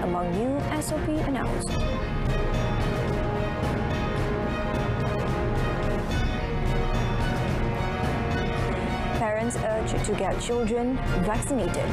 among new SOP announced. Parents urged to get children vaccinated.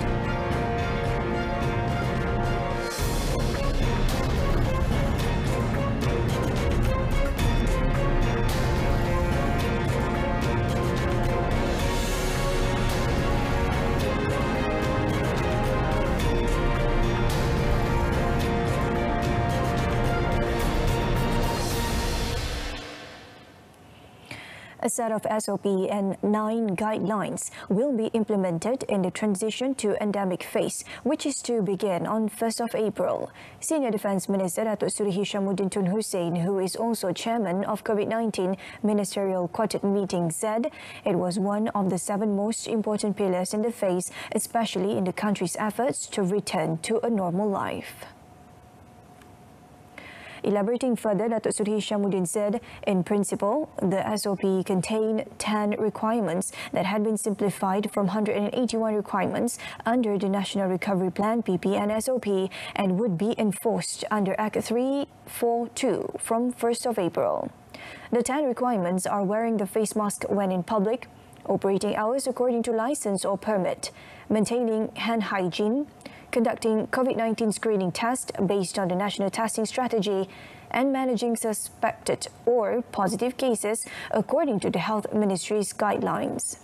A set of SOP and 9 guidelines will be implemented in the transition to endemic phase, which is to begin on 1st of April. Senior Defence Minister Datuk Seri Hishamuddin Tun Hussein, who is also chairman of COVID-19 Ministerial Quartet meeting, said it was one of the 7 most important pillars in the phase, especially in the country's efforts to return to a normal life. Elaborating further, Datuk Seri Hishamuddin said, in principle, the SOP contained 10 requirements that had been simplified from 181 requirements under the National Recovery Plan PP and SOP and would be enforced under Act 342 from 1st of April. The 10 requirements are wearing the face mask when in public, operating hours according to license or permit, maintaining hand hygiene, conducting COVID-19 screening tests based on the National Testing Strategy, and managing suspected or positive cases according to the Health Ministry's guidelines.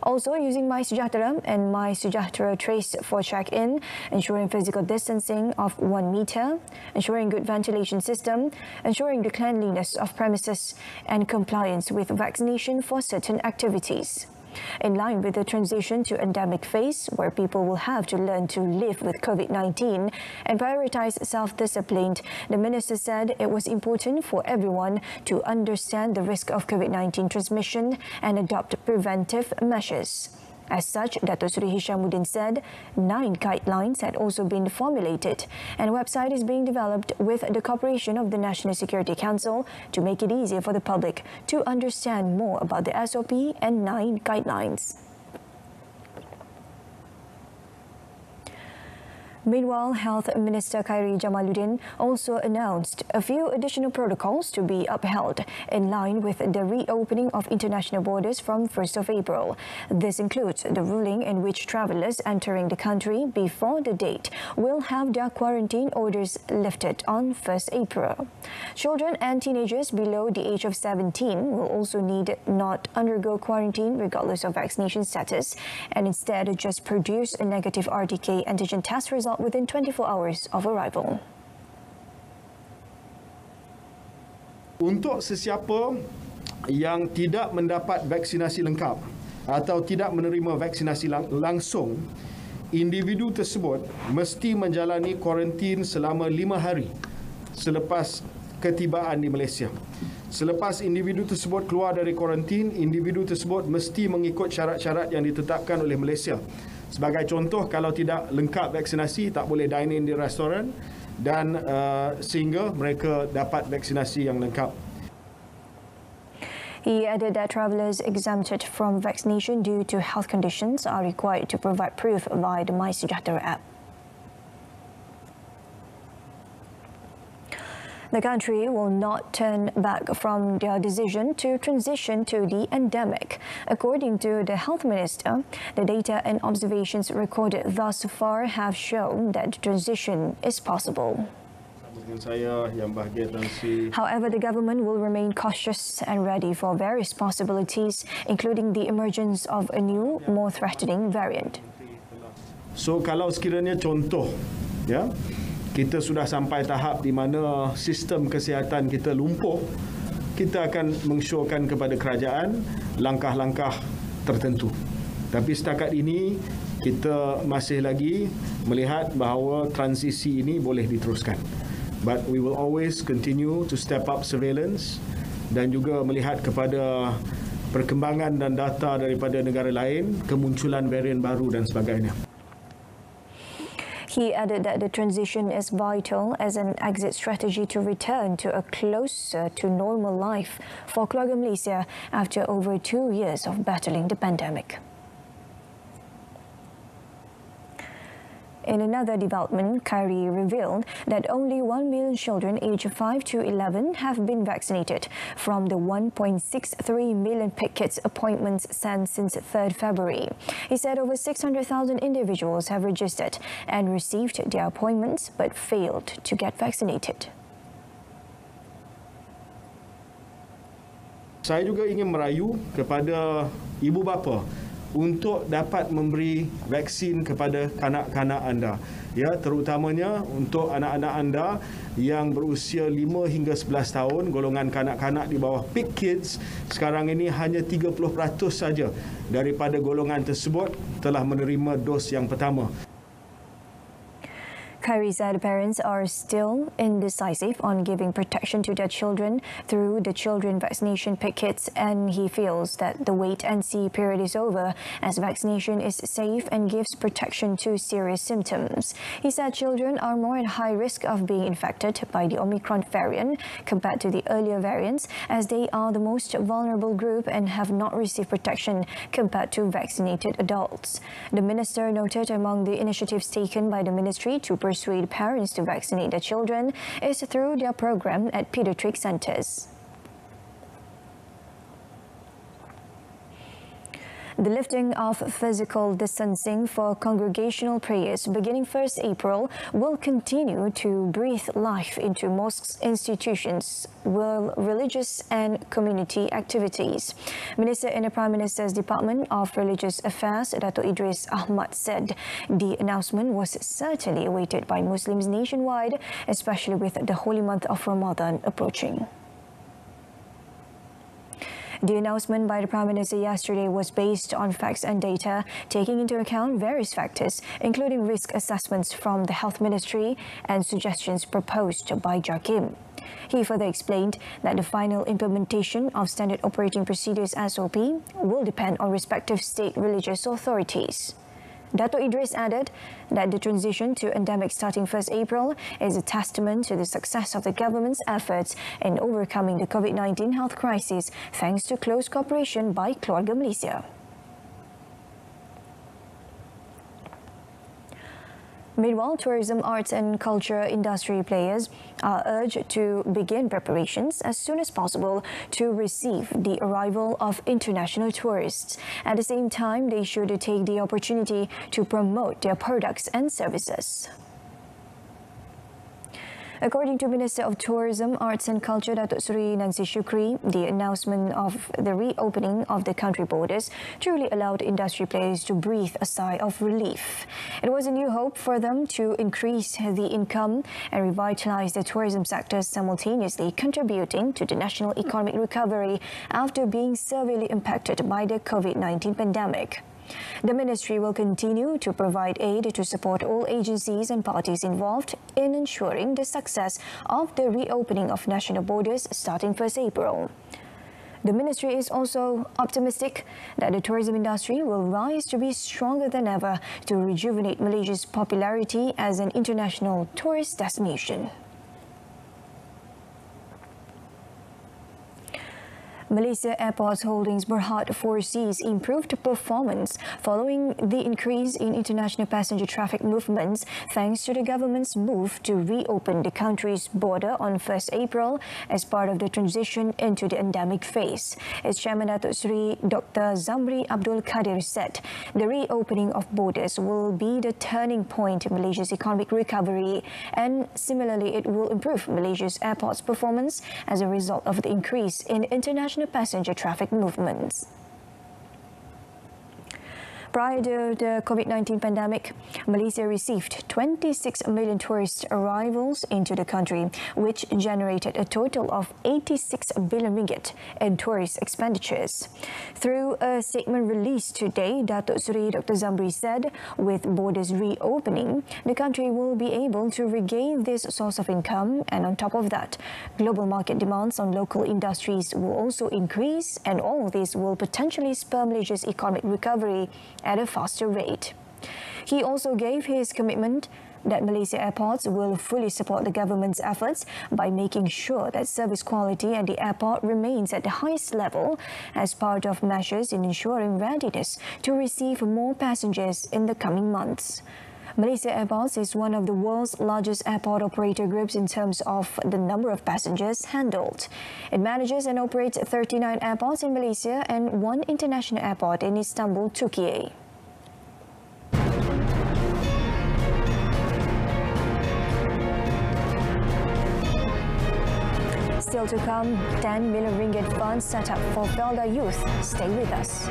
Also, using MySejahtera and MySejahtera Trace for check-in, ensuring physical distancing of 1 meter, ensuring good ventilation system, ensuring the cleanliness of premises, and compliance with vaccination for certain activities. In line with the transition to endemic phase, where people will have to learn to live with COVID-19 and prioritize self-discipline, the minister said it was important for everyone to understand the risk of COVID-19 transmission and adopt preventive measures. As such, Datuk Seri Hishamuddin said 9 guidelines had also been formulated and a website is being developed with the cooperation of the National Security Council to make it easier for the public to understand more about the SOP and 9 guidelines. Meanwhile, Health Minister Khairi Jamaluddin also announced a few additional protocols to be upheld in line with the reopening of international borders from 1st of April. This includes the ruling in which travellers entering the country before the date will have their quarantine orders lifted on 1st April. Children and teenagers below the age of 17 will also need not undergo quarantine regardless of vaccination status and instead just produce a negative RTK antigen test result within 24 hours of arrival. Untuk sesiapa yang tidak mendapat vaksinasi lengkap atau tidak menerima vaksinasi langsung, individu tersebut mesti menjalani kuarantin selama 5 hari selepas ketibaan di Malaysia. Selepas individu tersebut keluar dari kuarantin, individu tersebut mesti mengikut syarat-syarat yang ditetapkan oleh Malaysia. Sebagai contoh, kalau tidak lengkap vaksinasi, tak boleh dine in di restoran dan sehingga mereka dapat vaksinasi yang lengkap. He added that travellers exempted from vaccination due to health conditions are required to provide proof via the MySejahtera app. The country will not turn back from their decision to transition to the endemic. According to the Health Minister, the data and observations recorded thus far have shown that the transition is possible. However, the government will remain cautious and ready for various possibilities, including the emergence of a new, more threatening variant. So, kalau sekiranya contoh, kita sudah sampai tahap di mana sistem kesihatan kita lumpuh, kita akan mengsyorkan kepada kerajaan langkah-langkah tertentu. Tapi setakat ini, kita masih lagi melihat bahawa transisi ini boleh diteruskan. But we will always continue to step up surveillance dan juga melihat kepada perkembangan dan data daripada negara lain, kemunculan varian baru dan sebagainya. He added that the transition is vital as an exit strategy to return to a closer to normal life for keluarga Malaysia after over 2 years of battling the pandemic. In another development, Khairi revealed that only 1 million children aged 5 to 11 have been vaccinated from the 1.63 million PIC kits appointments sent since 3rd February. He said over 600,000 individuals have registered and received their appointments but failed to get vaccinated. Saya juga ingin merayu kepada ibu bapa untuk dapat memberi vaksin kepada kanak-kanak anda, ya, terutamanya untuk anak-anak anda yang berusia 5 hingga 11 tahun, golongan kanak-kanak di bawah PIC kids. Sekarang ini hanya 30% saja daripada golongan tersebut telah menerima dos yang pertama. Khairi said parents are still indecisive on giving protection to their children through the children vaccination PIC kits, and he feels that the wait-and-see period is over as vaccination is safe and gives protection to serious symptoms. He said children are more at high risk of being infected by the Omicron variant compared to the earlier variants, as they are the most vulnerable group and have not received protection compared to vaccinated adults. The minister noted among the initiatives taken by the ministry to persuade parents to vaccinate their children is through their program at pediatric centres. The lifting of physical distancing for congregational prayers beginning 1st April will continue to breathe life into mosques, institutions, religious and community activities. Minister in the Prime Minister's Department of Religious Affairs, Dato' Idris Ahmad, said the announcement was certainly awaited by Muslims nationwide, especially with the holy month of Ramadan approaching. The announcement by the Prime Minister yesterday was based on facts and data, taking into account various factors, including risk assessments from the Health Ministry and suggestions proposed by JAKIM. He further explained that the final implementation of Standard Operating Procedures (SOP) will depend on respective state religious authorities. Dato' Idris added that the transition to endemic starting 1st April is a testament to the success of the government's efforts in overcoming the COVID-19 health crisis thanks to close cooperation by Keluarga Malaysia. Meanwhile, tourism, arts and culture industry players are urged to begin preparations as soon as possible to receive the arrival of international tourists. At the same time, they should take the opportunity to promote their products and services. According to Minister of Tourism, Arts and Culture, Datuk Seri Nancy Shukri, the announcement of the reopening of the country borders truly allowed industry players to breathe a sigh of relief. It was a new hope for them to increase the income and revitalize the tourism sector, simultaneously contributing to the national economic recovery after being severely impacted by the COVID-19 pandemic. The ministry will continue to provide aid to support all agencies and parties involved in ensuring the success of the reopening of national borders starting 1st April. The ministry is also optimistic that the tourism industry will rise to be stronger than ever to rejuvenate Malaysia's popularity as an international tourist destination. Malaysia Airports Holdings Berhad foresees improved performance following the increase in international passenger traffic movements thanks to the government's move to reopen the country's border on 1st April as part of the transition into the endemic phase. Its chairman, Datuk Seri Dr. Zamri Abdul Kadir, said the reopening of borders will be the turning point in Malaysia's economic recovery, and similarly it will improve Malaysia's airports' performance as a result of the increase in international passenger traffic movements. Prior to the COVID-19 pandemic, Malaysia received 26 million tourist arrivals into the country, which generated a total of 86 billion ringgit in tourist expenditures. Through a statement released today, Datuk Seri Dr. Zamri said, with borders reopening, the country will be able to regain this source of income, and on top of that, global market demands on local industries will also increase, and all this will potentially spur Malaysia's economic recovery at a faster rate. He also gave his commitment that Malaysia Airports will fully support the government's efforts by making sure that service quality at the airport remains at the highest level as part of measures in ensuring readiness to receive more passengers in the coming months. Malaysia Airports is one of the world's largest airport operator groups in terms of the number of passengers handled. It manages and operates 39 airports in Malaysia and one international airport in Istanbul, Turkey. Still to come, 10 million ringgit fund set up for Felda youth. Stay with us.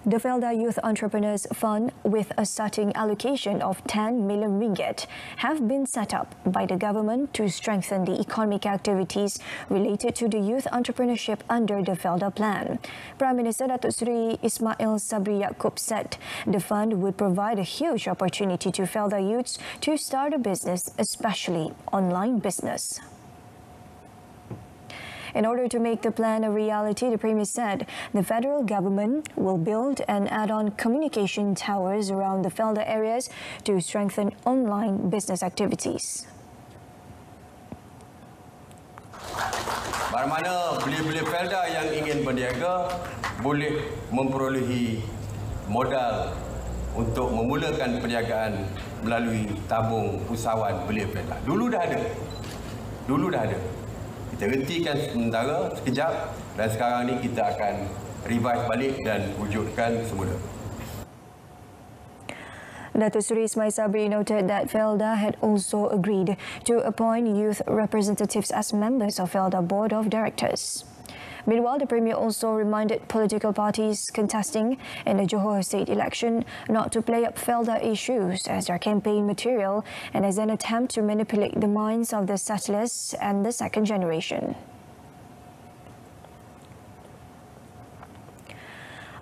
The Felda Youth Entrepreneurs Fund, with a starting allocation of 10 million ringgit, have been set up by the government to strengthen the economic activities related to the youth entrepreneurship under the Felda Plan. Prime Minister Datuk Seri Ismail Sabri Yaakob said the fund would provide a huge opportunity to Felda youths to start a business, especially online business. In order to make the plan a reality, the Premier said the federal government will build and add on communication towers around the Felda areas to strengthen online business activities. Bagaimana belia-belia Felda yang ingin berniaga boleh memperolehi modal untuk memulakan perniagaan melalui tabung usahawan belia Felda. Dulu dah ada. Kita hentikan sementara sekejap dan sekarang ni kita akan revive balik dan wujudkan semula. Datuk Seri Ismail Sabri noted that Felda had also agreed to appoint youth representatives as members of Felda Board of Directors. Meanwhile, the Premier also reminded political parties contesting in the Johor state election not to play up Felda issues as their campaign material and as an attempt to manipulate the minds of the settlers and the second generation.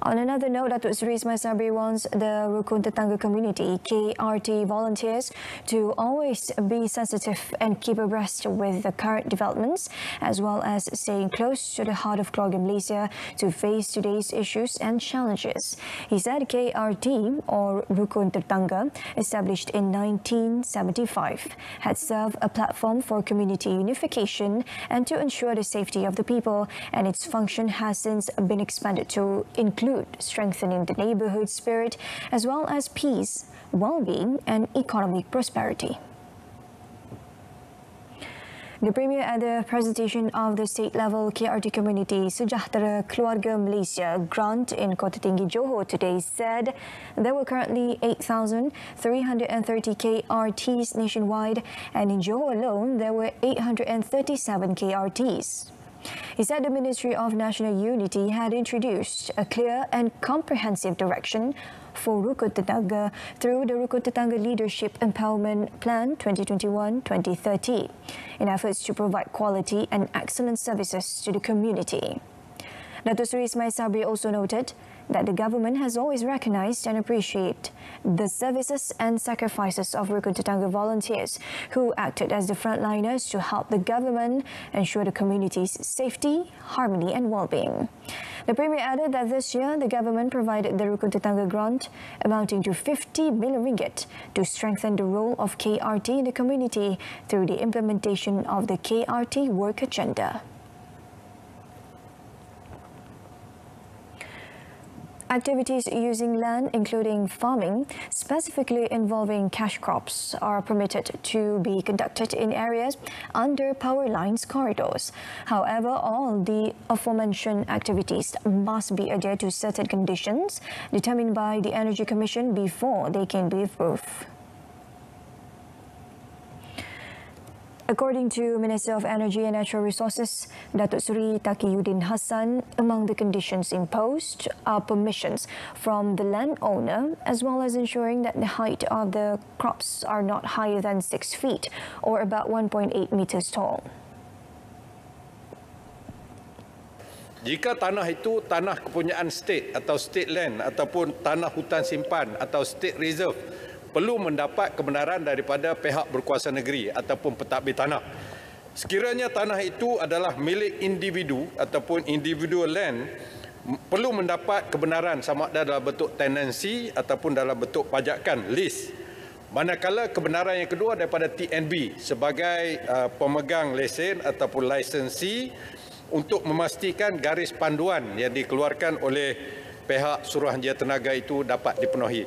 On another note, Datuk Seri Ismail Sabri wants the Rukun Tetangga community, KRT volunteers, to always be sensitive and keep abreast with the current developments, as well as staying close to the heart of keluarga Malaysia to face today's issues and challenges. He said KRT, or Rukun Tetangga, established in 1975, had served a platform for community unification and to ensure the safety of the people, and its function has since been expanded to include strengthening the neighbourhood spirit as well as peace, well-being and economic prosperity. The Premier at the presentation of the state-level KRT Community Sejahtera Keluarga Malaysia grant in Kota Tinggi, Johor today said there were currently 8,330 KRTs nationwide, and in Johor alone there were 837 KRTs. He said the Ministry of National Unity had introduced a clear and comprehensive direction for Rukun Tetangga through the Rukun Tetangga Leadership Empowerment Plan 2021-2030 in efforts to provide quality and excellent services to the community. Datuk Seri Ismail Sabri also noted that the government has always recognised and appreciated the services and sacrifices of Rukun Tetangga volunteers who acted as the frontliners to help the government ensure the community's safety, harmony and well-being. The Premier added that this year the government provided the Rukun Tetangga grant amounting to 50 million ringgit to strengthen the role of KRT in the community through the implementation of the KRT work agenda. Activities using land, including farming, specifically involving cash crops, are permitted to be conducted in areas under power lines corridors. However, all the aforementioned activities must be adhered to certain conditions determined by the Energy Commission before they can be approved. According to Minister of Energy and Natural Resources, Datuk Seri Taqiyuddin Hassan, among the conditions imposed are permissions from the landowner, as well as ensuring that the height of the crops are not higher than 6 feet or about 1.8 meters tall. Jika tanah itu tanah kepunyaan state atau state land ataupun tanah hutan simpan atau state reserve, perlu mendapat kebenaran daripada pihak berkuasa negeri ataupun pentadbir tanah. Sekiranya tanah itu adalah milik individu ataupun individual land, perlu mendapat kebenaran sama ada dalam bentuk tenancy ataupun dalam bentuk pajakan, lease. Manakala kebenaran yang kedua daripada TNB sebagai pemegang lesen ataupun licensee untuk memastikan garis panduan yang dikeluarkan oleh pihak Suruhanjaya Tenaga itu dapat dipenuhi.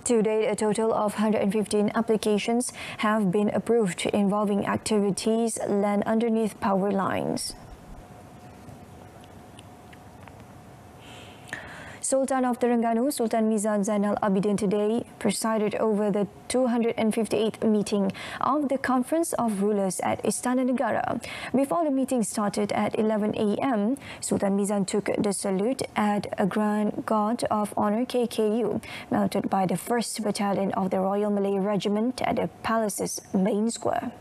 To date, a total of 115 applications have been approved involving activities land underneath power lines. Sultan of Terengganu, Sultan Mizan Zainal Abidin today presided over the 258th meeting of the Conference of Rulers at Istana Negara. Before the meeting started at 11 a.m., Sultan Mizan took the salute at a Grand Guard of Honour KKU, mounted by the 1st Battalion of the Royal Malay Regiment at the palace's main square.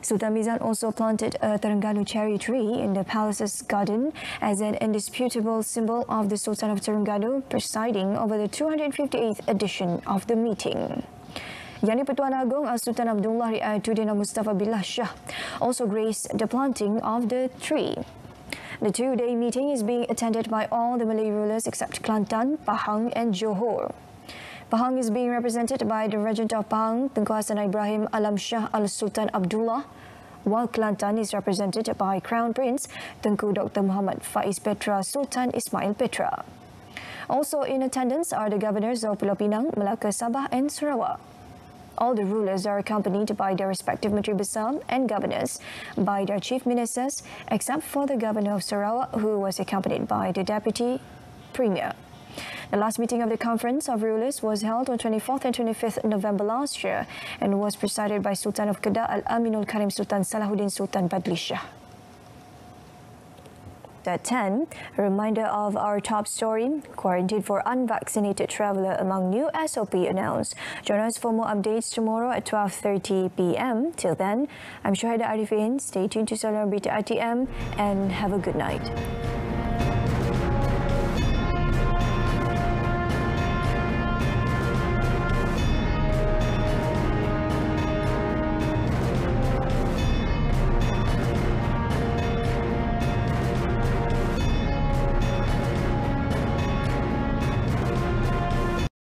Sultan Mizan also planted a Terengganu cherry tree in the palace's garden as an indisputable symbol of the Sultan of Terengganu presiding over the 258th edition of the meeting. Yani Pertuan Agong Sultan Abdullah Riayatuddin Mustafa Billah Shah also graced the planting of the tree. The two-day meeting is being attended by all the Malay rulers except Kelantan, Pahang and Johor. Pahang is being represented by the Regent of Pahang, Tengku Hasan Ibrahim Alam Shah Al-Sultan Abdullah, while Kelantan is represented by Crown Prince Tengku Dr. Muhammad Faiz Petra Sultan Ismail Petra. Also in attendance are the governors of Pulau Pinang, Melaka, Sabah and Sarawak. All the rulers are accompanied by their respective Menteri Besar and governors by their chief ministers, except for the governor of Sarawak, who was accompanied by the deputy premier. The last meeting of the Conference of Rulers was held on 24th and 25th November last year and was presided by Sultan of Kedah Al-Aminul Karim Sultan Salahuddin Sultan Badli Shah. At 10, a reminder of our top story, quarantine for unvaccinated traveller among new SOP announced. Join us for more updates tomorrow at 12:30 p.m. Till then, I'm Syahida Arifin. Stay tuned to Berita RTM and have a good night.